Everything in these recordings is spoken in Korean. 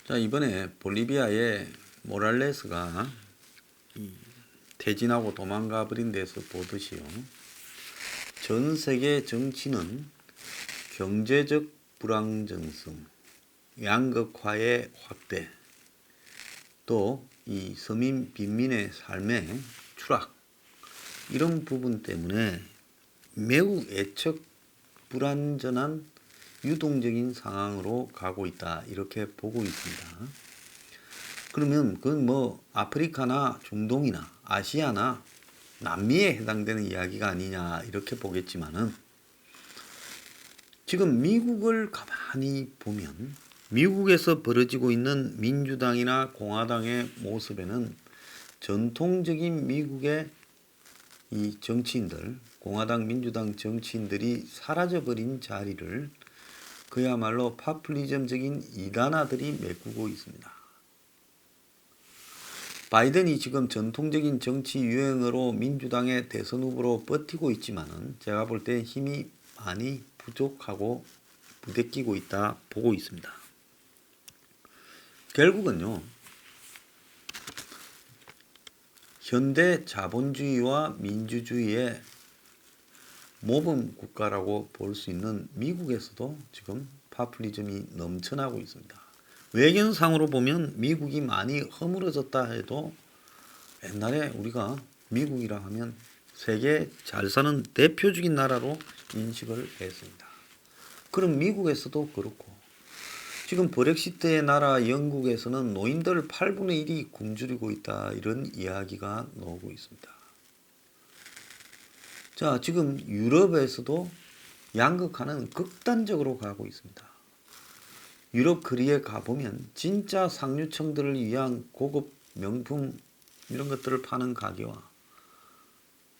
자, 이번에 볼리비아의 모랄레스가 퇴진하고 도망가 버린 데서 보듯이요. 전 세계 정치는 경제적 불안정성, 양극화의 확대, 또 이 서민 빈민의 삶의 추락, 이런 부분 때문에 매우 애척 불안전한 유동적인 상황으로 가고 있다, 이렇게 보고 있습니다. 그러면 그건 뭐 아프리카나 중동이나 아시아나 남미에 해당되는 이야기가 아니냐, 이렇게 보겠지만은, 지금 미국을 가만히 보면 미국에서 벌어지고 있는 민주당이나 공화당의 모습에는 전통적인 미국의 이 정치인들, 공화당 민주당 정치인들이 사라져버린 자리를 그야말로 파퓰리즘적인 이단아들이 메꾸고 있습니다. 바이든이 지금 전통적인 정치 유행어로 민주당의 대선 후보로 버티고 있지만은 제가 볼 때 힘이 많이 부족하고 부대끼고 있다 보고 있습니다. 결국은요, 현대 자본주의와 민주주의의 모범 국가라고 볼 수 있는 미국에서도 지금 파퓰리즘이 넘쳐나고 있습니다. 외견상으로 보면 미국이 많이 허물어졌다 해도 옛날에 우리가 미국이라 하면 세계 잘 사는 대표적인 나라로 인식을 했습니다. 그럼 미국에서도 그렇고, 지금 브렉시트의 나라 영국에서는 노인들 8분의 1이 굶주리고 있다, 이런 이야기가 나오고 있습니다. 자, 지금 유럽에서도 양극화는 극단적으로 가고 있습니다. 유럽 거리에 가보면 진짜 상류층들을 위한 고급 명품 이런 것들을 파는 가게와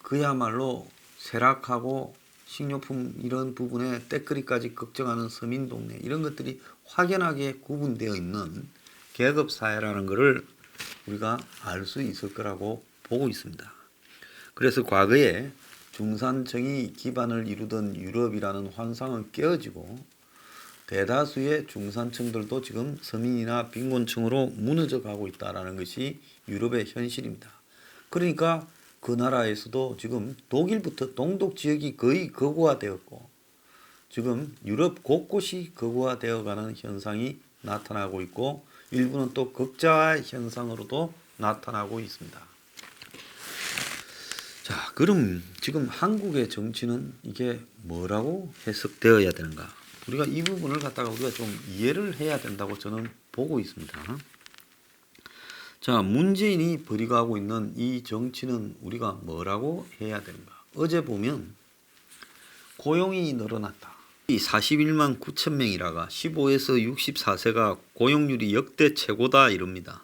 그야말로 쇠락하고 식료품 이런 부분에 때거리까지 걱정하는 서민 동네, 이런 것들이 확연하게 구분되어 있는 계급 사회라는 것을 우리가 알 수 있을 거라고 보고 있습니다. 그래서 과거에 중산층이 기반을 이루던 유럽이라는 환상은 깨어지고 대다수의 중산층들도 지금 서민이나 빈곤층으로 무너져 가고 있다는 것이 유럽의 현실입니다. 그러니까 그 나라에서도 지금 독일부터 동독 지역이 거의 거구화되었고, 지금 유럽 곳곳이 거구화되어 가는 현상이 나타나고 있고, 일부는 또 극자화 현상으로도 나타나고 있습니다. 자, 그럼 지금 한국의 정치는 이게 뭐라고 해석되어야 되는가? 우리가 이 부분을 갖다가 우리가 좀 이해를 해야 된다고 저는 보고 있습니다. 자, 문재인이 벌이고 있는 이 정치는 우리가 뭐라고 해야 되는가? 어제 보면 고용이 늘어났다. 41만 9천 명이라가 15에서 64세가 고용률이 역대 최고다, 이럽니다.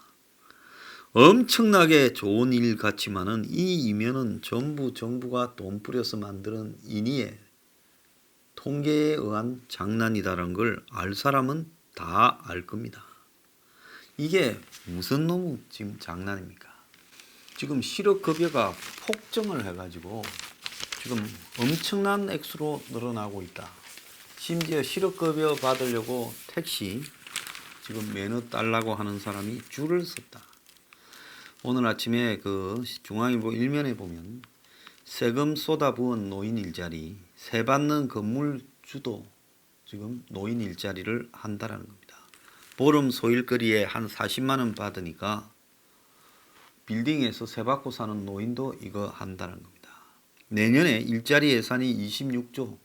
엄청나게 좋은 일 같지만은 이 이면은 전부 정부가 돈 뿌려서 만드는 인위의 통계에 의한 장난이다라는 걸 알 사람은 다 알 겁니다. 이게 무슨 놈의 지금 장난입니까? 지금 실업급여가 폭증을 해가지고 지금 엄청난 액수로 늘어나고 있다. 심지어 실업급여 받으려고 택시 지금 면허 딸라고 하는 사람이 줄을 섰다. 오늘 아침에 그 중앙일보 일면에 보면 세금 쏟아부은 노인 일자리, 세 받는 건물주도 지금 노인 일자리를 한다라는 겁니다. 보름 소일거리에 한 40만 원 받으니까 빌딩에서 세 받고 사는 노인도 이거 한다는 겁니다. 내년에 일자리 예산이 26조,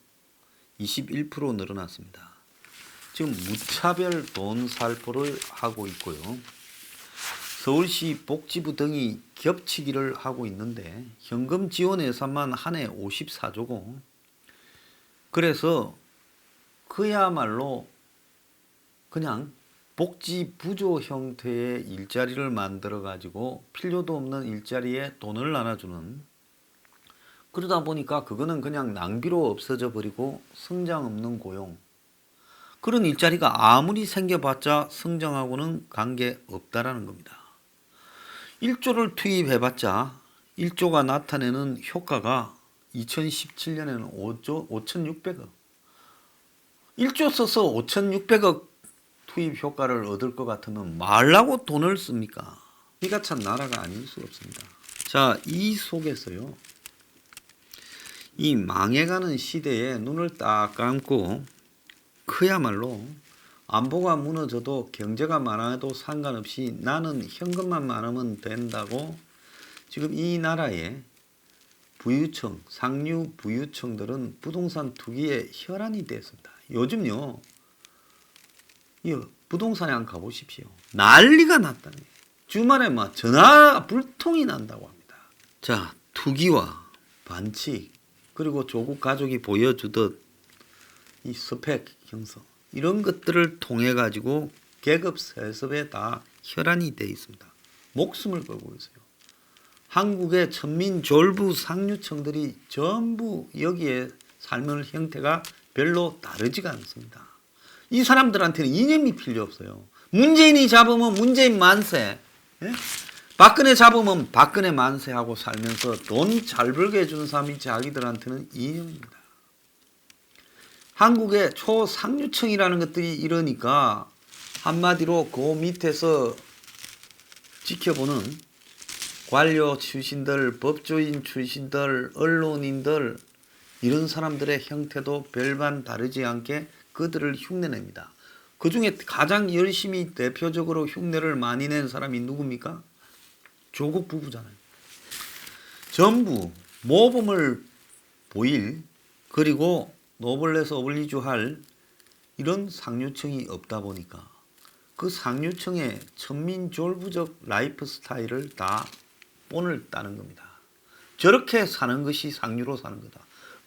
21% 늘어났습니다. 지금 무차별 돈 살포를 하고 있고요. 서울시 복지부 등이 겹치기를 하고 있는데 현금 지원 예산만 한 해 54조고, 그래서 그야말로 그냥 복지 부조 형태의 일자리를 만들어 가지고 필요도 없는 일자리에 돈을 나눠주는, 그러다 보니까 그거는 그냥 낭비로 없어져 버리고 성장 없는 고용, 그런 일자리가 아무리 생겨봤자 성장하고는 관계 없다라는 겁니다. 1조를 투입해봤자 1조가 나타내는 효과가 2017년에는 5조 5,600억. 1조 써서 5,600억 투입 효과를 얻을 것 같으면 말라고 돈을 씁니까? 기가 찬 나라가 아닐 수 없습니다. 자, 이 속에서요, 이 망해가는 시대에 눈을 딱 감고 그야말로 안보가 무너져도 경제가 많아도 상관없이 나는 현금만 많으면 된다고 지금 이 나라의 부유층, 상류 부유층들은 부동산 투기에 혈안이 됐습니다. 요즘요, 이 부동산에 한번 가보십시오. 난리가 났다네. 주말에 막 전화 불통이 난다고 합니다. 자, 투기와 반칙, 그리고 조국 가족이 보여주듯 이 스펙 형성, 이런 것들을 통해 가지고 계급 세습에 다 혈안이 되어 있습니다. 목숨을 걸고 있어요. 한국의 천민 졸부 상류층들이 전부 여기에 삶의 형태가 별로 다르지가 않습니다. 이 사람들한테는 이념이 필요 없어요. 문재인이 잡으면 문재인 만세, 예? 박근혜 잡으면 박근혜 만세하고 살면서 돈 잘 벌게 해주는 사람이 자기들한테는 이념입니다. 한국의 초상류층이라는 것들이 이러니까 한마디로 그 밑에서 지켜보는 관료 출신들, 법조인 출신들, 언론인들, 이런 사람들의 형태도 별반 다르지 않게 그들을 흉내냅니다. 그 중에 가장 열심히 대표적으로 흉내를 많이 낸 사람이 누굽니까? 조국 부부잖아요. 전부 모범을 보일, 그리고 노블레스 오블리주 할 이런 상류층이 없다 보니까 그 상류층의 천민졸부적 라이프 스타일을 다 본을 따는 겁니다. 저렇게 사는 것이 상류로 사는 거다.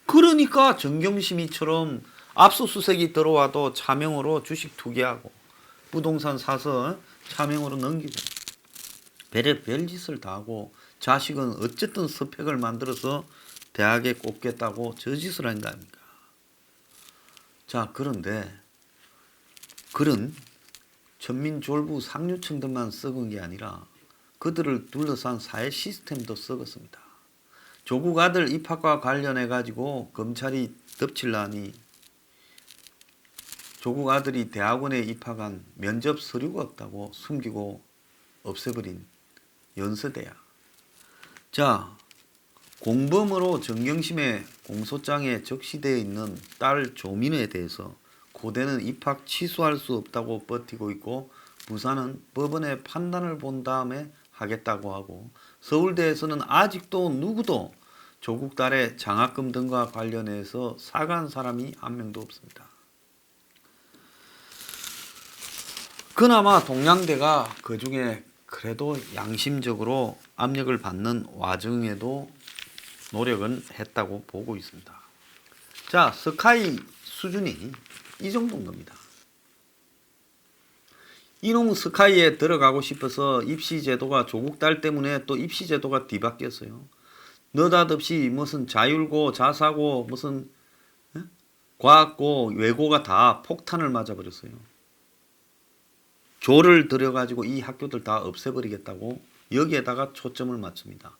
그러니까 정경심이처럼 압수수색이 들어와도 차명으로 주식 투기하고 부동산 사서 차명으로 넘기고 별짓을 다 하고 자식은 어쨌든 스펙을 만들어서 대학에 꽂겠다고 저 짓을 한 거 아닙니까? 자, 그런데 그런 천민졸부 상류층들만 썩은 게 아니라 그들을 둘러싼 사회 시스템도 썩었습니다. 조국 아들 입학과 관련해 가지고 검찰이 덮칠라니 조국 아들이 대학원에 입학한 면접 서류가 없다고 숨기고 없애버린 연세대야. 자, 공범으로 정경심의 공소장에 적시되어 있는 딸 조민우에 대해서 고대는 입학 취소할 수 없다고 버티고 있고 부산은 법원의 판단을 본 다음에 하겠다고 하고 서울대에서는 아직도 누구도 조국 딸의 장학금 등과 관련해서 사과한 사람이 한 명도 없습니다. 그나마 동양대가 그 중에 그래도 양심적으로 압력을 받는 와중에도 노력은 했다고 보고 있습니다. 자, 스카이 수준이 이 정도인 겁니다. 이놈 스카이에 들어가고 싶어서 입시제도가 조국 딸 때문에 또 입시제도가 뒤바뀌었어요. 느닷없이 무슨 자율고 자사고 무슨 과학고 외고가 다 폭탄을 맞아버렸어요. 조를 들여가지고 이 학교들 다 없애버리겠다고 여기에다가 초점을 맞춥니다.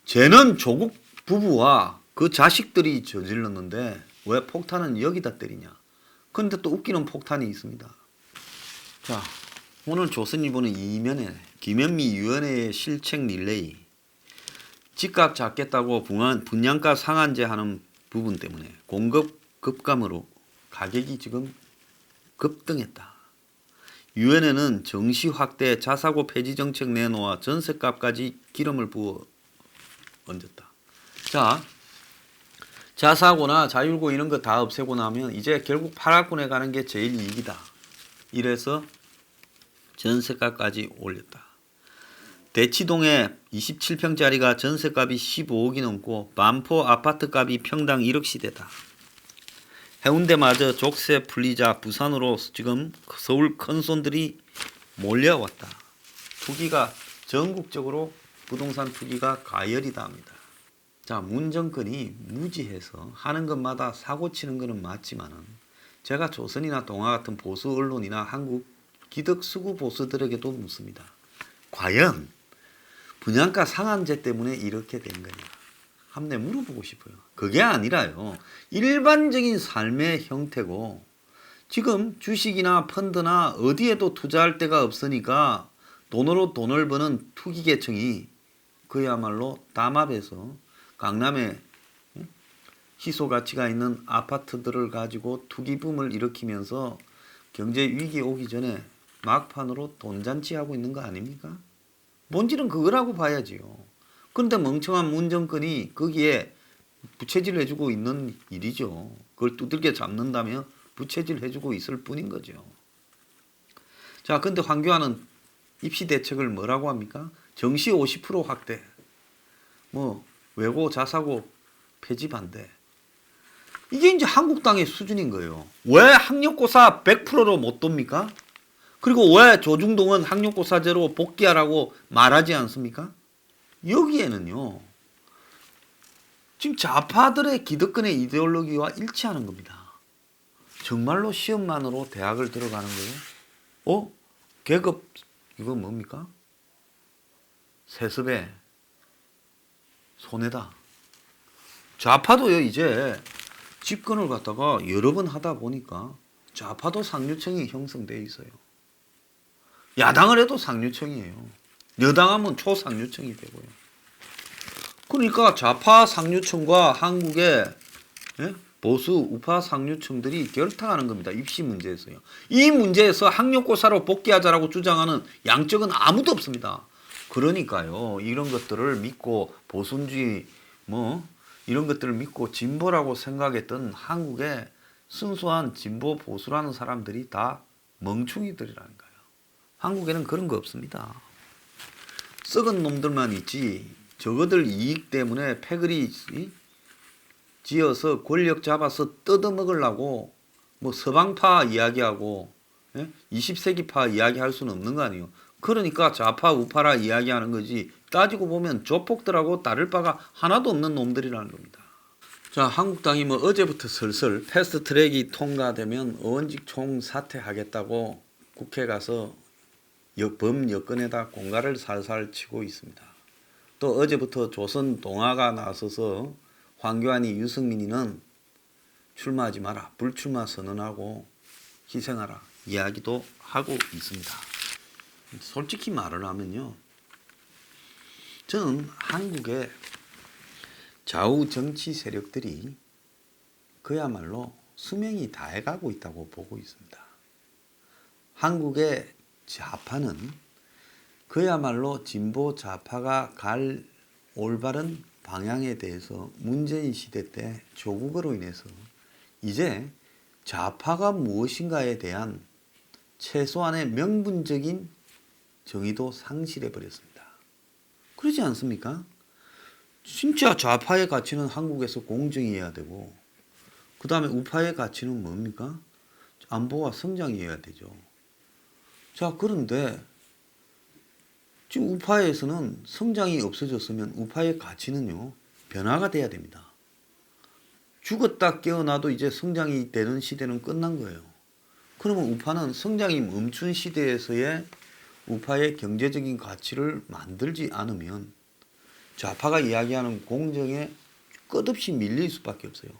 쟤는 조국 부부와 그 자식들이 저질렀는데 왜 폭탄은 여기다 때리냐. 그런데 또 웃기는 폭탄이 있습니다. 자, 오늘 조선일보는 이면에 김현미 위원회의 실책 릴레이, 집값 잡겠다고 분양가 상한제 하는 부분 때문에 공급 급감으로 가격이 지금 급등했다. 위원회는 정시 확대 자사고 폐지 정책 내놓아 전셋값까지 기름을 부어 얹었다. 자, 자사고나 자율고 이런 거 다 없애고 나면 이제 결국 파락군에 가는 게 제일 이익이다. 이래서 전셋값까지 올렸다. 대치동에 27평짜리가 전셋값이 15억이 넘고 반포 아파트값이 평당 1억 시대다. 해운대마저 족쇄 풀리자 부산으로 지금 서울 큰손들이 몰려왔다. 투기가 전국적으로 부동산 투기가 가열이다 합니다. 자, 문 정권이 무지해서 하는 것마다 사고 치는 것은 맞지만은 제가 조선이나 동아 같은 보수 언론이나 한국 기득수구 보수들에게도 묻습니다. 과연 분양가 상한제 때문에 이렇게 된 거냐? 한번 물어보고 싶어요. 그게 아니라요. 일반적인 삶의 형태고 지금 주식이나 펀드나 어디에도 투자할 데가 없으니까 돈으로 돈을 버는 투기계층이 그야말로 담합해서 강남에 희소 가치가 있는 아파트들을 가지고 투기붐을 일으키면서 경제 위기 오기 전에 막판으로 돈잔치하고 있는 거 아닙니까? 본질은 그거라고 봐야지요. 그런데 멍청한 문정권이 거기에 부채질 해주고 있는 일이죠. 그걸 두들겨 잡는다면 부채질 해주고 있을 뿐인 거죠. 자, 근데 황교안은 입시 대책을 뭐라고 합니까? 정시 50% 확대, 뭐 외고 자사고 폐지 반대. 이게 이제 한국당의 수준인 거예요. 왜 학력고사 100%로 못 돕니까? 그리고 왜 조중동은 학력고사제로 복귀하라고 말하지 않습니까? 여기에는요, 지금 좌파들의 기득권의 이데올로기와 일치하는 겁니다. 정말로 시험만으로 대학을 들어가는 거예요? 계급, 이거 뭡니까? 세습의 손해다. 좌파도요, 이제 집권을 갖다가 여러 번 하다 보니까 좌파도 상류층이 형성되어 있어요. 야당을 해도 상류층이에요. 여당하면 초상류층이 되고요. 그러니까 좌파 상류층과 한국의 보수 우파 상류층들이 결탁하는 겁니다. 입시 문제에서요. 이 문제에서 학력고사로 복귀하자라고 주장하는 양쪽은 아무도 없습니다. 그러니까요. 이런 것들을 믿고 보수주의 이런 것들을 믿고 진보라고 생각했던 한국의 순수한 진보 보수라는 사람들이 다 멍충이들이라는 거예요. 한국에는 그런 거 없습니다. 썩은 놈들만 있지 저거들 이익 때문에 패거리 지어서 권력 잡아서 뜯어먹으려고 뭐 서방파 이야기하고 20세기파 이야기할 수는 없는 거 아니에요. 그러니까 좌파 우파라 이야기하는 거지 따지고 보면 조폭들하고 다를 바가 하나도 없는 놈들이라는 겁니다. 자, 한국당이 뭐 어제부터 슬슬 패스트트랙이 통과되면 의원직 총사퇴하겠다고 국회 가서 범여권에다 공갈을 살살 치고 있습니다. 또 어제부터 조선 동아가 나서서 황교안이 유승민이는 출마하지 마라, 불출마 선언하고 희생하라 이야기도 하고 있습니다. 솔직히 말을 하면요, 저는 한국의 좌우 정치 세력들이 그야말로 수명이 다해가고 있다고 보고 있습니다. 한국의 좌파는 그야말로 진보 좌파가 갈 올바른 방향에 대해서 문재인 시대 때 조국으로 인해서 이제 좌파가 무엇인가에 대한 최소한의 명분적인 정의도 상실해 버렸습니다. 그러지 않습니까? 진짜 좌파의 가치는 한국에서 공정이어야 되고 그 다음에 우파의 가치는 뭡니까? 안보와 성장이어야 되죠. 자, 그런데 지금 우파에서는 성장이 없어졌으면 우파의 가치는요, 변화가 돼야 됩니다. 죽었다 깨어나도 이제 성장이 되는 시대는 끝난 거예요. 그러면 우파는 성장이 멈춘 시대에서의 우파의 경제적인 가치를 만들지 않으면 좌파가 이야기하는 공정에 끝없이 밀릴 수밖에 없어요.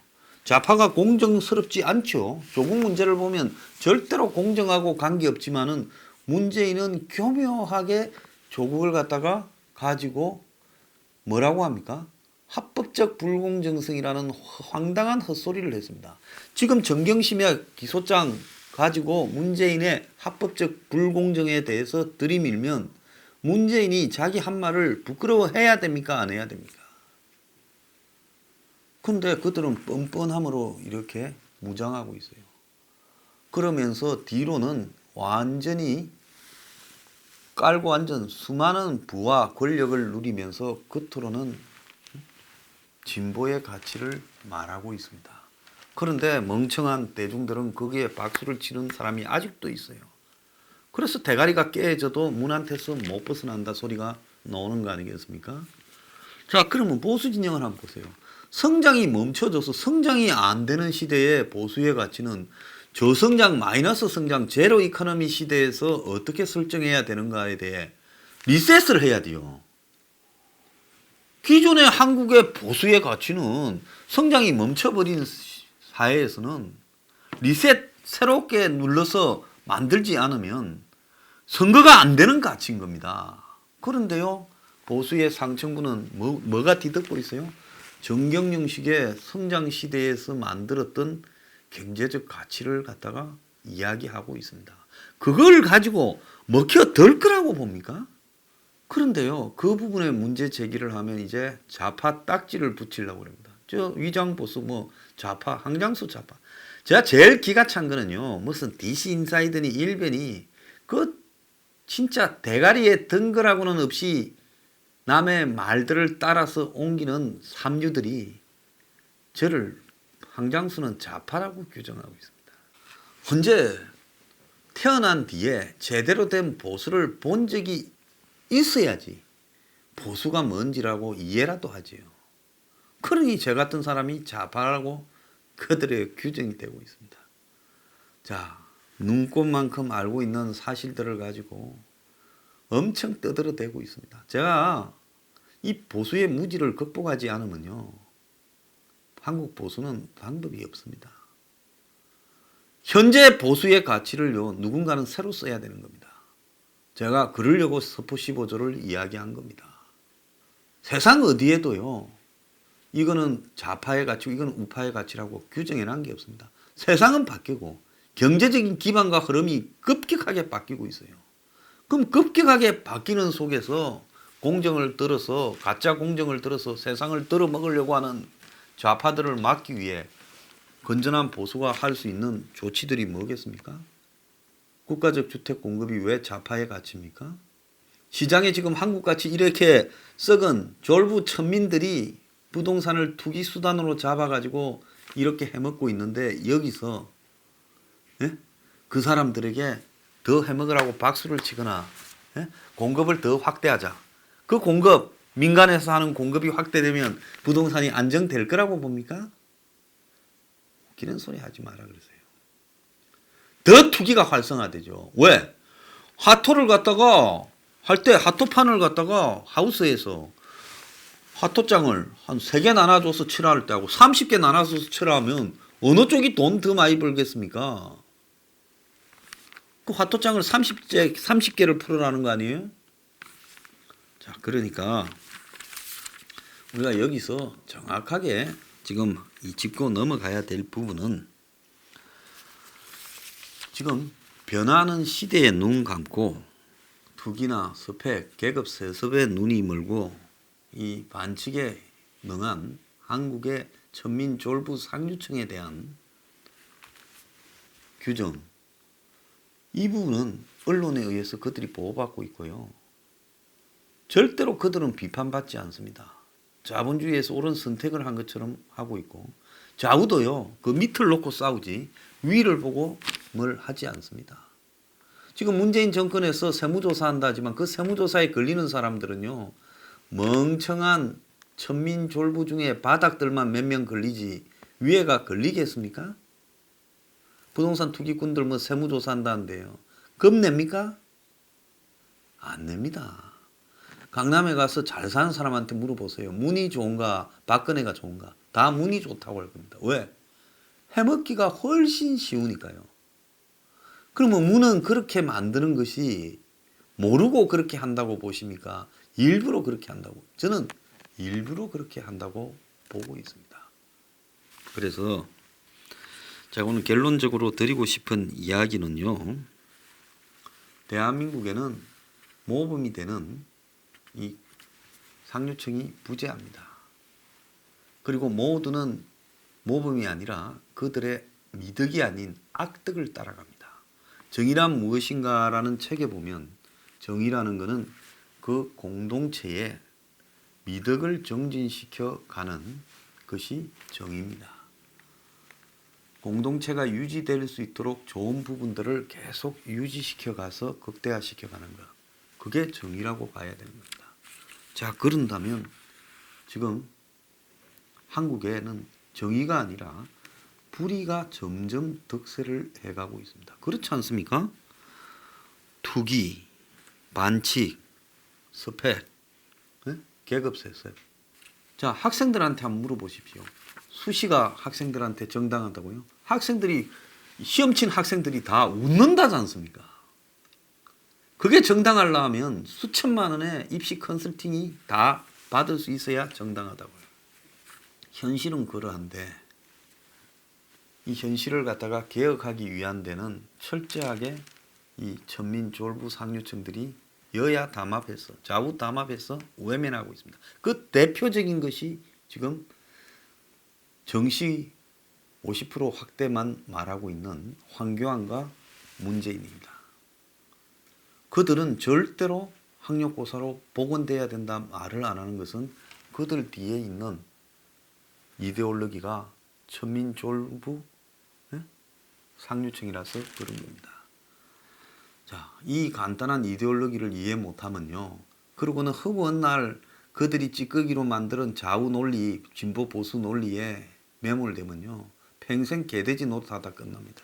좌파가 공정스럽지 않죠. 조국 문제를 보면 절대로 공정하고 관계없지만은 문재인은 교묘하게 조국을 갖다가 가지고 뭐라고 합니까? 합법적 불공정성이라는 황당한 헛소리를 했습니다. 지금 정경심의 기소장 가지고 문재인의 합법적 불공정에 대해서 들이밀면 문재인이 자기 한 말을 부끄러워해야 됩니까? 안 해야 됩니까? 그런데 그들은 뻔뻔함으로 이렇게 무장하고 있어요. 그러면서 뒤로는 완전히 깔고 앉은 수많은 부와 권력을 누리면서 겉으로는 진보의 가치를 말하고 있습니다. 그런데 멍청한 대중들은 거기에 박수를 치는 사람이 아직도 있어요. 그래서 대가리가 깨져도 문한테서 못 벗어난다 소리가 나오는 거 아니겠습니까? 자, 그러면 보수 진영을 한번 보세요. 성장이 멈춰져서 성장이 안 되는 시대의 보수의 가치는 저성장, 마이너스 성장, 제로 이코노미 시대에서 어떻게 설정해야 되는가에 대해 리셋을 해야 돼요. 기존의 한국의 보수의 가치는 성장이 멈춰버린 사회에서는 리셋 새롭게 눌러서 만들지 않으면 선거가 안 되는 가치인 겁니다. 그런데요, 보수의 상층부는 뭐가 뒤덮고 있어요? 정경영식의 성장 시대에서 만들었던 경제적 가치를 갖다가 이야기하고 있습니다. 그걸 가지고 먹혀들 거라고 봅니까? 그런데요, 그 부분에 문제 제기를 하면 이제 좌파 딱지를 붙이려고 합니다. 저 위장보수 뭐 좌파, 항장수 좌파. 제가 제일 기가 찬 거는요, 무슨 DC 인사이드니 일변이 그 진짜 대가리에 덩거라고는 없이 남의 말들을 따라서 옮기는 삼류들이 저를 항장수는 좌파라고 규정하고 있습니다. 언제 태어난 뒤에 제대로 된 보수를 본 적이 있어야지 보수가 뭔지라고 이해라도 하지요. 그러니 저 같은 사람이 좌파라고 그들의 규정이 되고 있습니다. 자, 눈꽃만큼 알고 있는 사실들을 가지고 엄청 떠들어대고 있습니다. 제가 이 보수의 무지를 극복하지 않으면요, 한국 보수는 방법이 없습니다. 현재 보수의 가치를요, 누군가는 새로 써야 되는 겁니다. 제가 그러려고 서포 15조를 이야기한 겁니다. 세상 어디에도요, 이거는 좌파의 가치고 이거는 우파의 가치라고 규정해 놓은 게 없습니다. 세상은 바뀌고 경제적인 기반과 흐름이 급격하게 바뀌고 있어요. 그럼 급격하게 바뀌는 속에서 공정을 들어서, 가짜 공정을 들어서 세상을 들어먹으려고 하는 좌파들을 막기 위해 건전한 보수가 할 수 있는 조치들이 뭐겠습니까? 국가적 주택 공급이 왜 좌파의 가치입니까? 시장에 지금 한국같이 이렇게 썩은 졸부 천민들이 부동산을 투기 수단으로 잡아가지고 이렇게 해먹고 있는데, 여기서 그 사람들에게 더 해먹으라고 박수를 치거나 공급을 더 확대하자. 그 공급, 민간에서 하는 공급이 확대되면 부동산이 안정될 거라고 봅니까? 웃기는 소리 하지 마라 그러세요. 더 투기가 활성화되죠. 왜? 하토를 갖다가 할 때 하토판을 갖다가 하우스에서 하토장을 한 3개 나눠줘서 칠할 때 하고 30개 나눠서 칠하면 어느 쪽이 돈 더 많이 벌겠습니까? 그 화토장을 30개를 풀어라는 거 아니에요? 자, 그러니까 우리가 여기서 정확하게 지금 이 짚고 넘어가야 될 부분은, 지금 변화하는 시대에 눈 감고 투기나 스펙, 계급 세습에 눈이 멀고 이 반칙에 능한 한국의 천민 졸부 상류층에 대한 규정, 이 부분은 언론에 의해서 그들이 보호받고 있고요. 절대로 그들은 비판받지 않습니다. 자본주의에서 옳은 선택을 한 것처럼 하고 있고, 좌우도요, 그 밑을 놓고 싸우지 위를 보고 뭘 하지 않습니다. 지금 문재인 정권에서 세무조사한다 하지만 그 세무조사에 걸리는 사람들은요, 멍청한 천민 졸부 중에 바닥들만 몇 명 걸리지 위에가 걸리겠습니까? 부동산 투기꾼들 뭐 세무조사한다는데요, 겁냅니까? 안 냅니다. 강남에 가서 잘 사는 사람한테 물어보세요. 문이 좋은가 박근혜가 좋은가? 다 문이 좋다고 할 겁니다. 왜? 해먹기가 훨씬 쉬우니까요. 그러면 문은 그렇게 만드는 것이 모르고 그렇게 한다고 보십니까? 일부러 그렇게 한다고. 저는 일부러 그렇게 한다고 보고 있습니다. 그래서 제가 오늘 결론적으로 드리고 싶은 이야기는요, 대한민국에는 모범이 되는 이 상류층이 부재합니다. 그리고 모두는 모범이 아니라 그들의 미덕이 아닌 악덕을 따라갑니다. 정의란 무엇인가라는 책에 보면 정의라는 것은 그 공동체에 미덕을 정진시켜 가는 것이 정의입니다. 공동체가 유지될 수 있도록 좋은 부분들을 계속 유지시켜 가서 극대화시켜 가는 것, 그게 정의라고 봐야 되는 겁니다. 자, 그런다면 지금 한국에는 정의가 아니라 불의가 점점 득세를 해가고 있습니다. 그렇지 않습니까? 투기, 반칙, 스펙, 계급세습. 자, 학생들한테 한번 물어보십시오. 수시가 학생들한테 정당하다고요? 학생들이 시험 친 학생들이 다 웃는다지 않습니까? 그게 정당하려면 수천만 원의 입시 컨설팅이 다 받을 수 있어야 정당하다고요. 현실은 그러한데 이 현실을 갖다가 개혁하기 위한 데는 철저하게 이 천민졸부 상류층들이 여야 담합해서 좌우 담합해서 외면하고 있습니다. 그 대표적인 것이 지금 정시 50% 확대만 말하고 있는 황교안과 문재인입니다. 그들은 절대로 학력고사로 복원돼야 된다 말을 안 하는 것은 그들 뒤에 있는 이데올로기가 천민졸부 상류층이라서 그런 겁니다. 자, 이 간단한 이데올로기를 이해 못하면요. 그러고는 허무한 날 그들이 찌꺼기로 만드는 좌우 논리, 진보 보수 논리에 매몰되면요. 평생 개돼지 노릇하다 끝납니다.